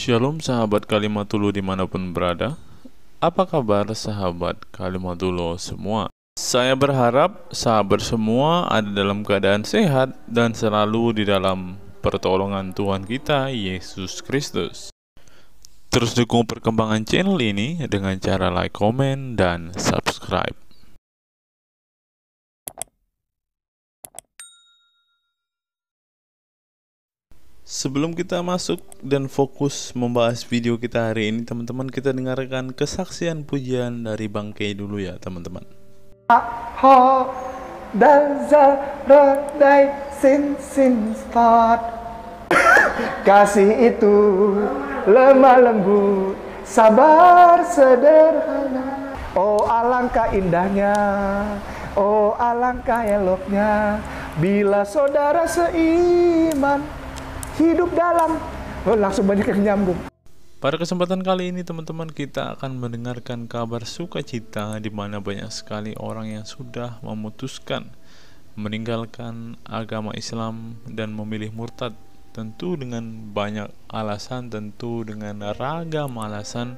Shalom sahabat Kalimatullah dimanapun berada. Apa kabar sahabat Kalimatullah semua? Saya berharap sahabat semua ada dalam keadaan sehat dan selalu di dalam pertolongan Tuhan kita Yesus Kristus. Terus dukung perkembangan channel ini dengan cara like, komen, dan subscribe. Sebelum kita masuk dan fokus membahas video kita hari ini, teman-teman, kita dengarkan kesaksian pujian dari Bang Kay dulu ya, teman-teman. Kasih itu lemah lembut, sabar sederhana. Oh alangkah indahnya, oh alangkah eloknya, bila saudara seiman hidup dalam, langsung banyak yang nyambung. Pada kesempatan kali ini teman-teman, kita akan mendengarkan kabar sukacita di mana banyak sekali orang yang sudah memutuskan meninggalkan agama Islam dan memilih murtad. Tentu dengan banyak alasan, tentu dengan ragam alasan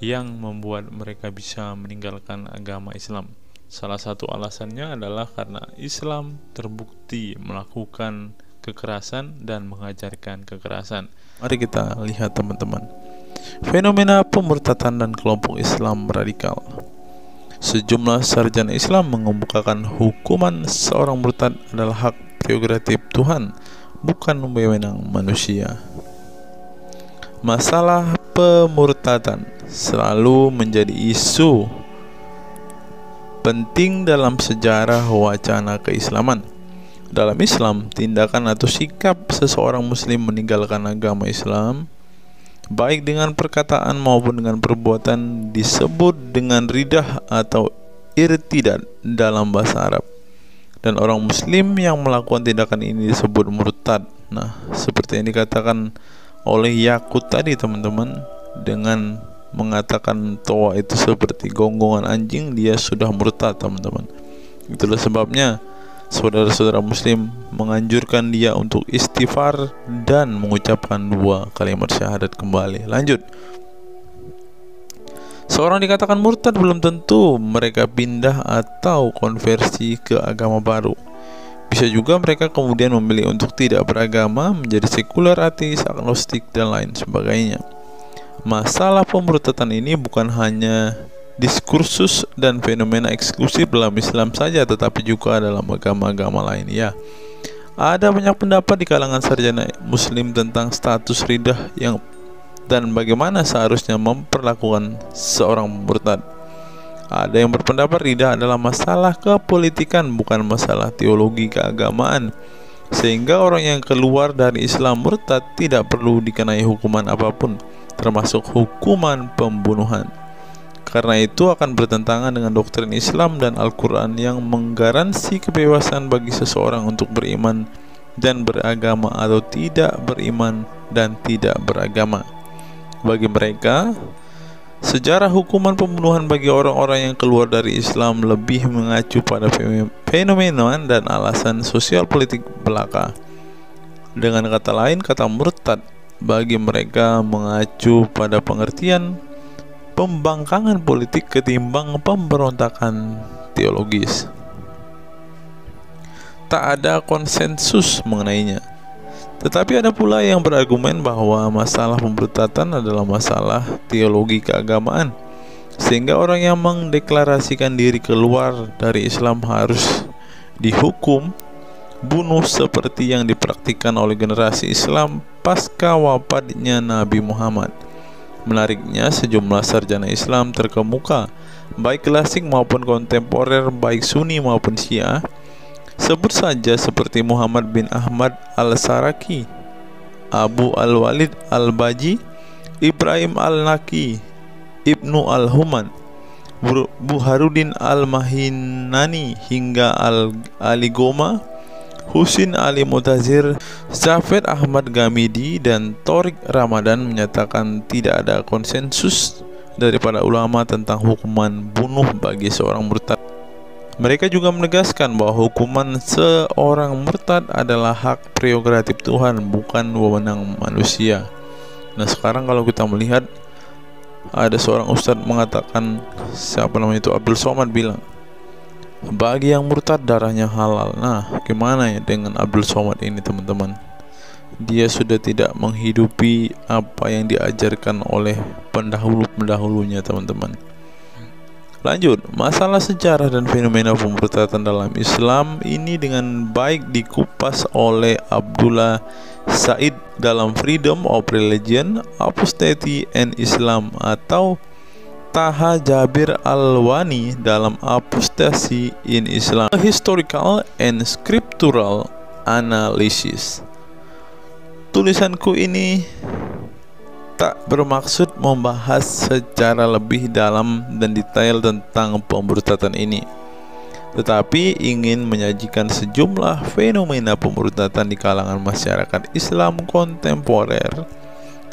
yang membuat mereka bisa meninggalkan agama Islam. Salah satu alasannya adalah karena Islam terbukti melakukan kekerasan dan mengajarkan kekerasan. Mari kita lihat teman-teman, fenomena pemurtadan dan kelompok Islam radikal. Sejumlah sarjana Islam mengemukakan hukuman seorang murtad adalah hak prerogatif Tuhan, bukan wewenang manusia. Masalah pemurtadan selalu menjadi isu penting dalam sejarah wacana keislaman. Dalam Islam, tindakan atau sikap seseorang muslim meninggalkan agama Islam, baik dengan perkataan maupun dengan perbuatan, disebut dengan ridah atau irtidad dalam bahasa Arab. Dan orang muslim yang melakukan tindakan ini disebut murtad. Nah, seperti yang dikatakan oleh Yakut tadi teman-teman, dengan mengatakan toa itu seperti gonggongan anjing, dia sudah murtad teman-teman. Itulah sebabnya saudara-saudara muslim menganjurkan dia untuk istighfar dan mengucapkan 2 kalimat syahadat kembali. Lanjut. Seorang dikatakan murtad belum tentu mereka pindah atau konversi ke agama baru. Bisa juga mereka kemudian memilih untuk tidak beragama, menjadi sekuler, ateis, agnostik, dan lain sebagainya. Masalah pemurtadan ini bukan hanya diskursus dan fenomena eksklusif dalam Islam saja, tetapi juga dalam agama-agama lain ya. Ada banyak pendapat di kalangan sarjana muslim tentang status ridah yang dan bagaimana seharusnya memperlakukan seorang murtad. Ada yang berpendapat ridah adalah masalah kepolitikan, bukan masalah teologi keagamaan, sehingga orang yang keluar dari Islam murtad tidak perlu dikenai hukuman apapun, termasuk hukuman pembunuhan. Karena itu akan bertentangan dengan doktrin Islam dan Al-Quran yang menggaransi kebebasan bagi seseorang untuk beriman dan beragama atau tidak beriman dan tidak beragama. Bagi mereka, sejarah hukuman pembunuhan bagi orang-orang yang keluar dari Islam lebih mengacu pada fenomena dan alasan sosial politik belaka. Dengan kata lain, kata murtad bagi mereka mengacu pada pengertian pembangkangan politik ketimbang pemberontakan teologis. Tak ada konsensus mengenainya. Tetapi ada pula yang berargumen bahwa masalah pemurtadan adalah masalah teologi keagamaan, sehingga orang yang mendeklarasikan diri keluar dari Islam harus dihukum bunuh seperti yang dipraktikkan oleh generasi Islam pasca wafatnya Nabi Muhammad. Menariknya, sejumlah sarjana Islam terkemuka, baik klasik maupun kontemporer, baik Sunni maupun Syiah, sebut saja seperti Muhammad bin Ahmad al-Saraki, Abu al-Walid al-Baji, Ibrahim al-Naqi, Ibnu al-Human, Buharuddin al-Mahinani, hingga Ali Goma, Husin Ali Mutazir, Zafed Ahmad Gamidi, dan Torik Ramadan menyatakan tidak ada konsensus dari para ulama tentang hukuman bunuh bagi seorang murtad. Mereka juga menegaskan bahwa hukuman seorang murtad adalah hak prerogatif Tuhan, bukan wewenang manusia. Nah sekarang kalau kita melihat, ada seorang ustadz mengatakan, siapa namanya itu, Abdul Somad, bilang bagi yang murtad darahnya halal. Nah gimana ya dengan Abdul Somad ini teman-teman? Dia sudah tidak menghidupi apa yang diajarkan oleh pendahulu-pendahulunya teman-teman. Lanjut, masalah sejarah dan fenomena pemurtadan dalam Islam ini dengan baik dikupas oleh Abdullah Said dalam Freedom of Religion, Apostasy and Islam, atau Taha Jabir Al-Wani dalam Apostasy in Islam, A Historical and Scriptural Analysis. Tulisanku ini tak bermaksud membahas secara lebih dalam dan detail tentang pemurtadan ini, tetapi ingin menyajikan sejumlah fenomena pemurtadan di kalangan masyarakat Islam kontemporer,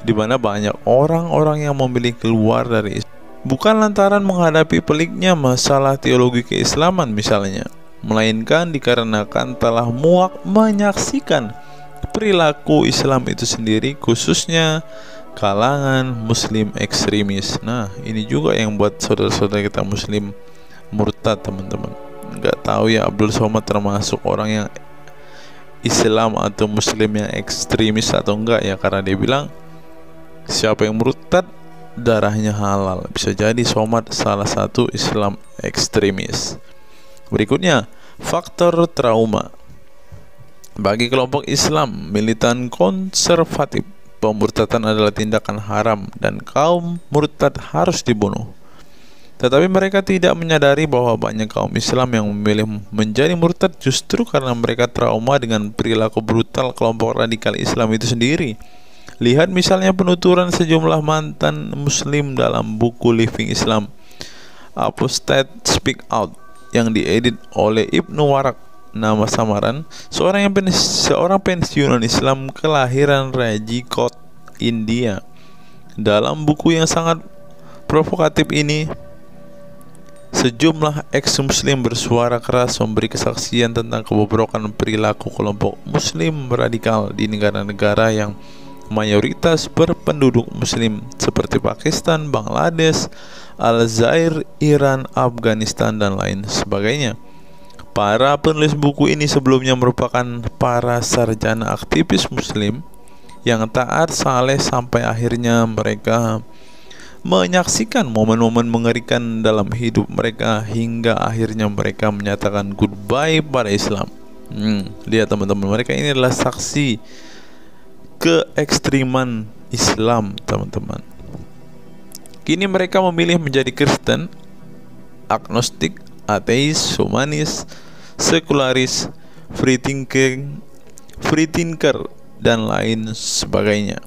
di mana banyak orang-orang yang memilih keluar dari Islam bukan lantaran menghadapi peliknya masalah teologi keislaman misalnya, melainkan dikarenakan telah muak menyaksikan perilaku Islam itu sendiri, khususnya kalangan muslim ekstremis. Nah ini juga yang buat saudara-saudara kita muslim murtad teman-teman. Nggak tahu ya Abdul Somad termasuk orang yang Islam atau muslim yang ekstremis atau enggak ya, karena dia bilang siapa yang murtad darahnya halal. Bisa jadi Somad salah satu Islam ekstremis. Berikutnya, faktor trauma. Bagi kelompok Islam militan konservatif, pemurtadan adalah tindakan haram dan kaum murtad harus dibunuh. Tetapi mereka tidak menyadari bahwa banyak kaum Islam yang memilih menjadi murtad justru karena mereka trauma dengan perilaku brutal kelompok radikal Islam itu sendiri. Lihat misalnya penuturan sejumlah mantan muslim dalam buku Living Islam, Apostate Speak Out, yang diedit oleh Ibnu Warak, nama samaran, seorang pensiunan Islam kelahiran Rajkot, India. Dalam buku yang sangat provokatif ini, sejumlah ex-muslim bersuara keras memberi kesaksian tentang kebobrokan perilaku kelompok muslim radikal di negara-negara yang mayoritas berpenduduk muslim seperti Pakistan, Bangladesh, Aljazair, Iran, Afghanistan, dan lain sebagainya. Para penulis buku ini sebelumnya merupakan para sarjana aktivis muslim yang taat saleh sampai akhirnya mereka menyaksikan momen-momen mengerikan dalam hidup mereka hingga akhirnya mereka menyatakan goodbye pada Islam. Lihat teman-teman, mereka ini adalah saksi keekstriman Islam teman-teman. Kini mereka memilih menjadi Kristen, agnostik, ateis, humanis, sekularis, free thinker, dan lain sebagainya.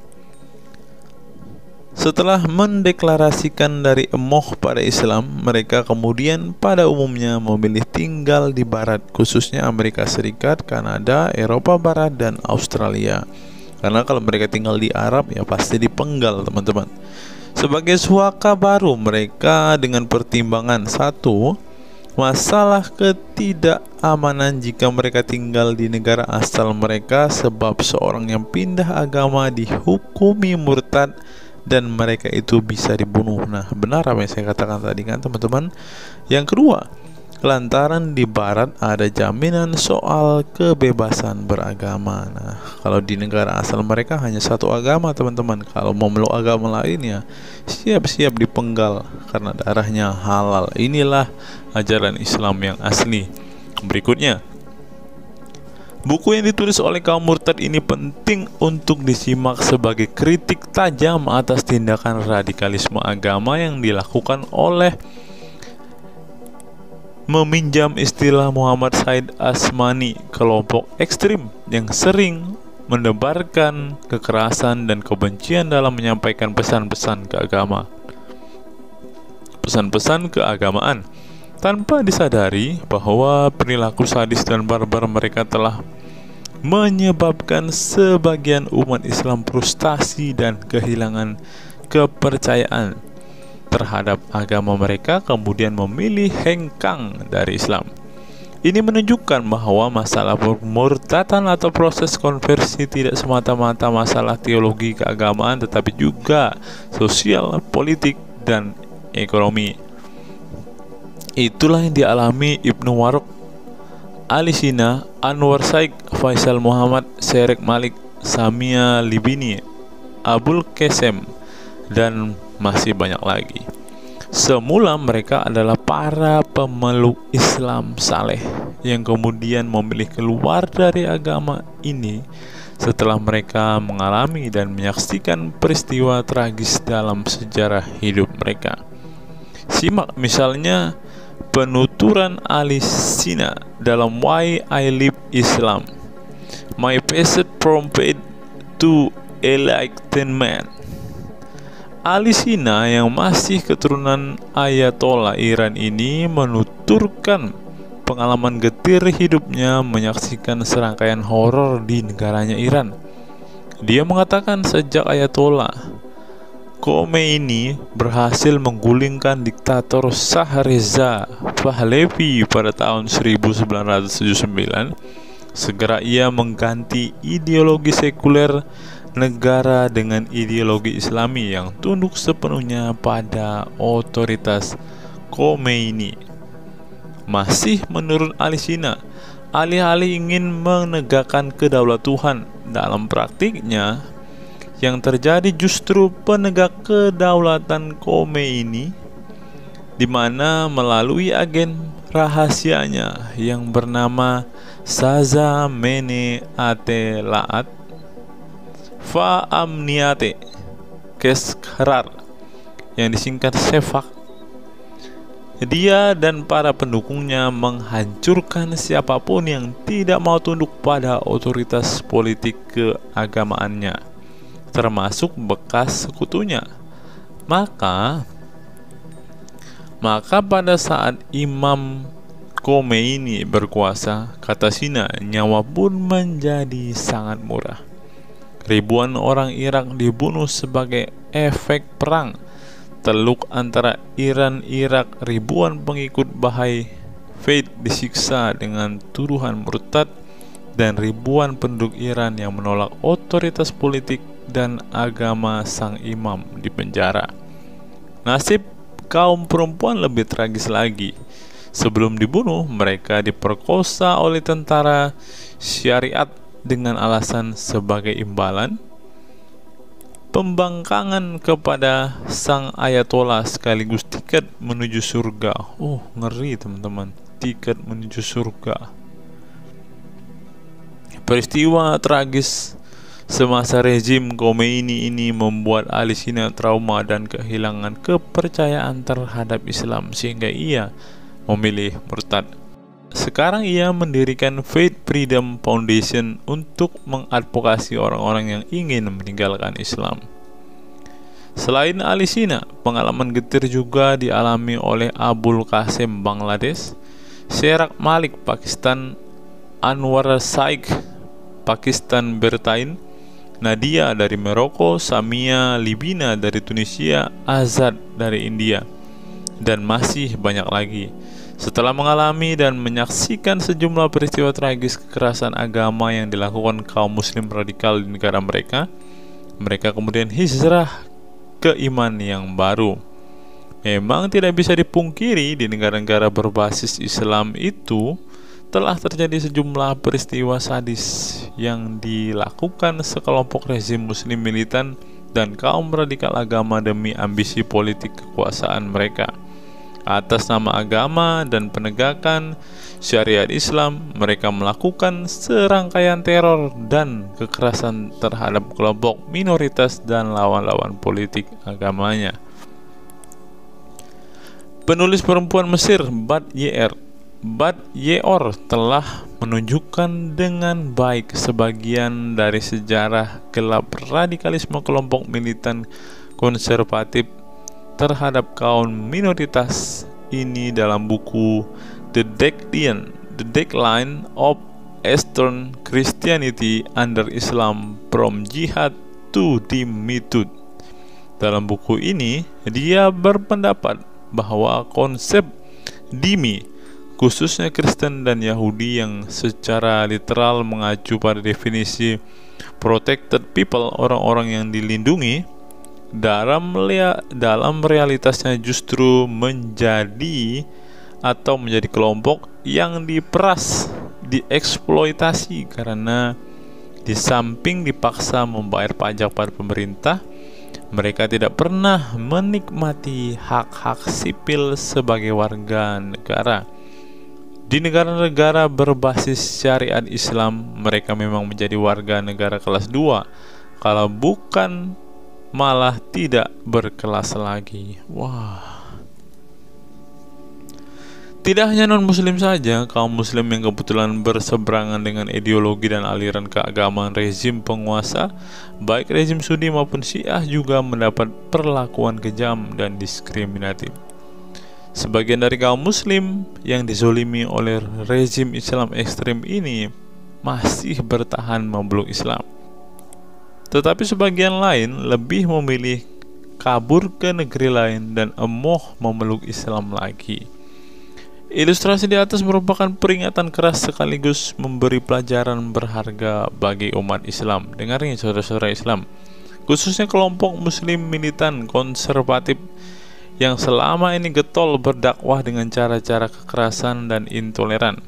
Setelah mendeklarasikan dari emoh pada Islam, mereka kemudian pada umumnya memilih tinggal di Barat, khususnya Amerika Serikat, Kanada, Eropa Barat, dan Australia. Karena kalau mereka tinggal di Arab ya pasti dipenggal teman-teman. Sebagai suaka baru mereka dengan pertimbangan satu, masalah ketidakamanan jika mereka tinggal di negara asal mereka, sebab seorang yang pindah agama dihukumi murtad dan mereka itu bisa dibunuh. Nah benar apa yang saya katakan tadi kan teman-teman. Yang kedua, lantaran di Barat ada jaminan soal kebebasan beragama. Nah kalau di negara asal mereka hanya satu agama teman-teman, kalau mau meluk agama lain ya siap-siap dipenggal karena darahnya halal. Inilah ajaran Islam yang asli. Berikutnya, buku yang ditulis oleh kaum murtad ini penting untuk disimak sebagai kritik tajam atas tindakan radikalisme agama yang dilakukan oleh, meminjam istilah Muhammad Said Asmani, kelompok ekstrim yang sering mendebarkan kekerasan dan kebencian dalam menyampaikan pesan-pesan keagamaan, tanpa disadari bahwa perilaku sadis dan barbar mereka telah menyebabkan sebagian umat Islam frustasi dan kehilangan kepercayaan terhadap agama mereka, kemudian memilih hengkang dari Islam. Ini menunjukkan bahwa masalah pemurtadan atau proses konversi tidak semata-mata masalah teologi keagamaan, tetapi juga sosial, politik, dan ekonomi. Itulah yang dialami Ibnu Warraq, Ali Sina, Anwar Saik, Faisal Muhammad, Syarek Malik, Samia Libini, Abul Qasem, dan masih banyak lagi. Semula mereka adalah para pemeluk Islam saleh yang kemudian memilih keluar dari agama ini setelah mereka mengalami dan menyaksikan peristiwa tragis dalam sejarah hidup mereka. Simak misalnya penuturan Ali Sina dalam Why I Live Islam, My Passage from Faith to Enlightenment. Ali Sina yang masih keturunan Ayatollah Iran ini menuturkan pengalaman getir hidupnya menyaksikan serangkaian horor di negaranya Iran. Dia mengatakan sejak Ayatollah Khomeini berhasil menggulingkan diktator Shah Reza Pahlavi pada tahun 1979, segera ia mengganti ideologi sekuler negara dengan ideologi Islami yang tunduk sepenuhnya pada otoritas Khomeini. Masih menurut Ali Sina, alih-alih ingin menegakkan kedaulat Tuhan, dalam praktiknya yang terjadi justru penegak kedaulatan Khomeini, di mana melalui agen rahasianya yang bernama Saza Mene Ate Laat Fa Amniate Keskharar, yang disingkat Sefak, dia dan para pendukungnya menghancurkan siapapun yang tidak mau tunduk pada otoritas politik keagamaannya, termasuk bekas sekutunya. Maka pada saat Imam Khomeini berkuasa, kata Sina, nyawa pun menjadi sangat murah. Ribuan orang Irak dibunuh sebagai efek perang teluk antara Iran-Irak. Ribuan pengikut Bahai Faith disiksa dengan tuduhan murtad, dan ribuan penduduk Iran yang menolak otoritas politik dan agama sang imam dipenjara. Nasib kaum perempuan lebih tragis lagi. Sebelum dibunuh, mereka diperkosa oleh tentara syariat dengan alasan sebagai imbalan pembangkangan kepada sang Ayatollah sekaligus tiket menuju surga. Oh, ngeri teman-teman, tiket menuju surga. Peristiwa tragis semasa rezim Khomeini ini membuat Ali Sina trauma dan kehilangan kepercayaan terhadap Islam sehingga ia memilih murtad. Sekarang ia mendirikan Faith Freedom Foundation untuk mengadvokasi orang-orang yang ingin meninggalkan Islam. Selain Ali Sina, pengalaman getir juga dialami oleh Abul Qasem Bangladesh, Syarek Malik Pakistan, Anwar Saik Pakistan Bertain, Nadia dari Maroko, Samia Libina dari Tunisia, Azad dari India, dan masih banyak lagi. Setelah mengalami dan menyaksikan sejumlah peristiwa tragis kekerasan agama yang dilakukan kaum muslim radikal di negara mereka, mereka kemudian hijrah ke iman yang baru. Memang tidak bisa dipungkiri di negara-negara berbasis Islam itu telah terjadi sejumlah peristiwa sadis yang dilakukan sekelompok rezim muslim militan dan kaum radikal agama demi ambisi politik kekuasaan mereka. Atas nama agama dan penegakan syariat Islam, mereka melakukan serangkaian teror dan kekerasan terhadap kelompok minoritas dan lawan-lawan politik agamanya. Penulis perempuan Mesir Bad Yeor telah menunjukkan dengan baik sebagian dari sejarah gelap radikalisme kelompok militan konservatif terhadap kaum minoritas ini dalam buku The Decline of Eastern Christianity Under Islam From Jihad to Dhimmitud. Dalam buku ini, dia berpendapat bahwa konsep dhimmi, khususnya Kristen dan Yahudi yang secara literal mengacu pada definisi protected people, orang-orang yang dilindungi, dalam realitasnya justru menjadi kelompok yang diperas, dieksploitasi karena di samping dipaksa membayar pajak pada pemerintah, mereka tidak pernah menikmati hak-hak sipil sebagai warga negara. Di negara-negara berbasis syariat Islam, mereka memang menjadi warga negara kelas 2, kalau bukan malah tidak berkelas lagi. Wah. Tidak hanya non-muslim saja, kaum muslim yang kebetulan berseberangan dengan ideologi dan aliran keagamaan rezim penguasa, baik rezim Sunni maupun Syiah, juga mendapat perlakuan kejam dan diskriminatif. Sebagian dari kaum muslim yang dizolimi oleh rezim Islam ekstrem ini masih bertahan memeluk Islam. Tetapi sebagian lain lebih memilih kabur ke negeri lain dan emoh memeluk Islam lagi. Ilustrasi di atas merupakan peringatan keras sekaligus memberi pelajaran berharga bagi umat Islam. Dengarnya saudara-saudara Islam, khususnya kelompok muslim militan konservatif yang selama ini getol berdakwah dengan cara-cara kekerasan dan intoleran.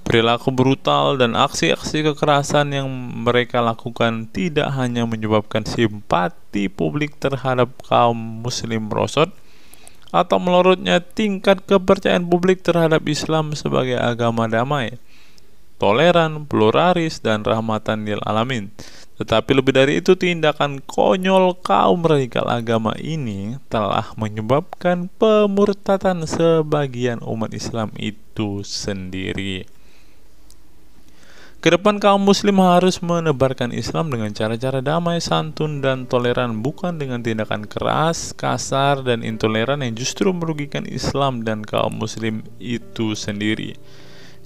Perilaku brutal dan aksi-aksi kekerasan yang mereka lakukan tidak hanya menyebabkan simpati publik terhadap kaum muslim merosot atau melorotnya tingkat kepercayaan publik terhadap Islam sebagai agama damai, toleran, pluralis, dan rahmatan lil alamin. Tetapi lebih dari itu, tindakan konyol kaum radikal agama ini telah menyebabkan pemurtadan sebagian umat Islam itu sendiri. Kedepan kaum muslim harus menebarkan Islam dengan cara-cara damai, santun, dan toleran, bukan dengan tindakan keras, kasar, dan intoleran yang justru merugikan Islam dan kaum muslim itu sendiri.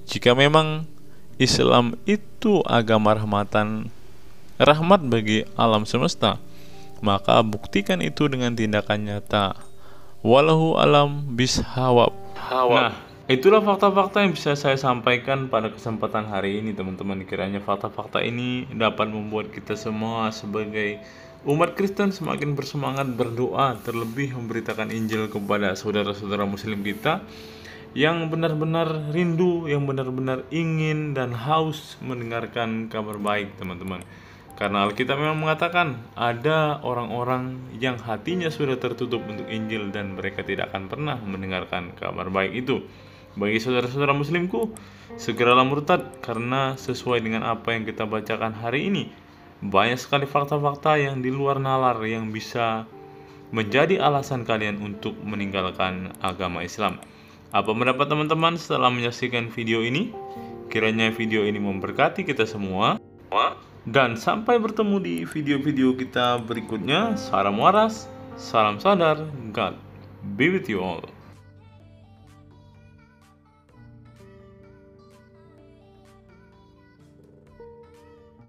Jika memang Islam itu agama rahmat bagi alam semesta, maka buktikan itu dengan tindakan nyata. Wallahu alam bishawab. Nah, itulah fakta-fakta yang bisa saya sampaikan pada kesempatan hari ini, teman-teman. Kiranya fakta-fakta ini dapat membuat kita semua sebagai umat Kristen semakin bersemangat berdoa, terlebih memberitakan Injil kepada saudara-saudara muslim kita yang benar-benar rindu, yang benar-benar ingin dan haus mendengarkan kabar baik, teman-teman. Karena Alkitab memang mengatakan ada orang-orang yang hatinya sudah tertutup untuk Injil dan mereka tidak akan pernah mendengarkan kabar baik itu. Bagi saudara-saudara muslimku, segeralah murtad, karena sesuai dengan apa yang kita bacakan hari ini, banyak sekali fakta-fakta yang di luar nalar yang bisa menjadi alasan kalian untuk meninggalkan agama Islam. Apa pendapat teman-teman setelah menyaksikan video ini? Kiranya video ini memberkati kita semua. Dan sampai bertemu di video-video kita berikutnya. Salam waras, salam sadar, God be with you all.